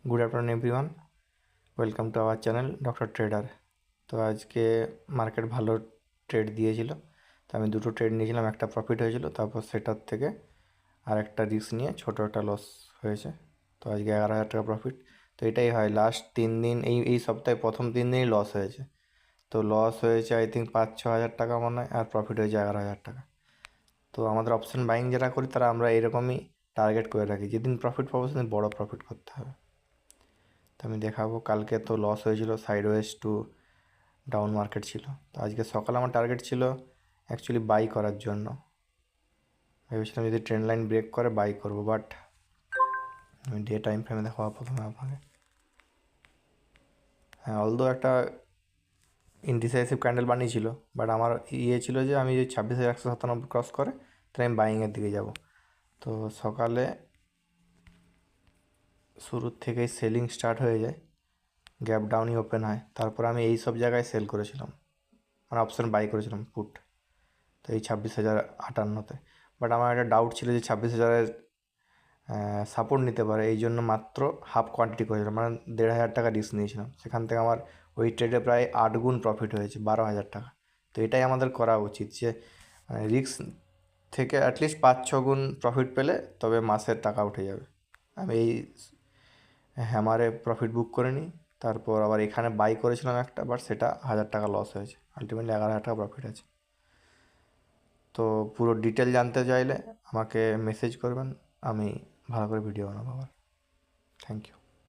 Good afternoon everyone, welcome to our channel doctor trader. তো আজকে market ভালো trade দিয়েছিল, তো আমি দুটো ট্রেড নিয়েছিলাম, একটা প্রফিট হয়েছিল, তারপর সেটার থেকে আর একটা রিস্ক নিয়ে ছোটো একটা লস হয়েছে। তো আজকে 11,000 টাকা প্রফিট। তো এটাই হয় লাস্ট 3 দিন, এই সপ্তাহে প্রথম 3 দিনই লস হয়েছে। তো লস হয়েছে আই থিঙ্ক 5-6 হাজার টাকা মনে হয়, আর প্রফিট হয়েছে 11,000 টাকা। তো আমাদের অপশন বাইং যারা করি তারা আমরা এরকমই টার্গেট করে রাখি, যেদিন প্রফিট পাবো সেদিন বড়ো প্রফিট করতে হবে। তো আমি দেখাবো, কালকে তো লস হয়েছিল, সাইডওয়েজ টু ডাউন মার্কেট ছিল। তো আজকে সকালে আমার টার্গেট ছিল অ্যাকচুয়ালি বাই করার জন্য, ভেবেছিলাম যদি ট্রেন্ড লাইন ব্রেক করে বাই করবো, বাট আমি ডে টাইম ফ্রেমে দেখাবো প্রথমে আপনাকে। হ্যাঁ, অলদো একটা ইনডিসাইসিভ ক্যান্ডেল বানিয়েছিল, বাট আমার ছিল যে আমি যদি 26,197 ক্রস করে তাহলে আমি বাইংয়ের দিকে যাব। তো সকালে শুরুর থেকেই সেলিং স্টার্ট হয়ে যায়, গ্যাপ ডাউনই ওপেন হয়, তারপর আমি এই সব জায়গায় সেল করেছিলাম, মানে অপশন বাই করেছিলাম পুট। তো এই 26,058-তে, বাট আমার একটা ডাউট ছিল যে 26,000-এর সাপোর্ট নিতে পারে, এই জন্য মাত্র হাফ কোয়ান্টিটি করেছিলাম, মানে 1,500 টাকা রিস্ক নিয়েছিলাম। সেখান থেকে আমার ওই ট্রেডে প্রায় 8 গুণ প্রফিট হয়েছে, 12,000 টাকা। তো এটাই আমাদের করা উচিত, যে রিস্ক থেকে অ্যাটলিস্ট 5-6 গুণ প্রফিট পেলে তবে মাসের টাকা উঠে যাবে। আমি এই হ্যামারে প্রফিট বুক করে নিই, তারপর আবার এখানে বাই করেছিলাম একটা, বাট সেটা 1,000 টাকা লস হয়েছে, আলটিমেটলি 11,000 টাকা প্রফিট আছে। তো পুরো ডিটেল জানতে চাইলে আমাকে মেসেজ করবেন, আমি ভালো করে ভিডিও বানাবো আবার। Thank you.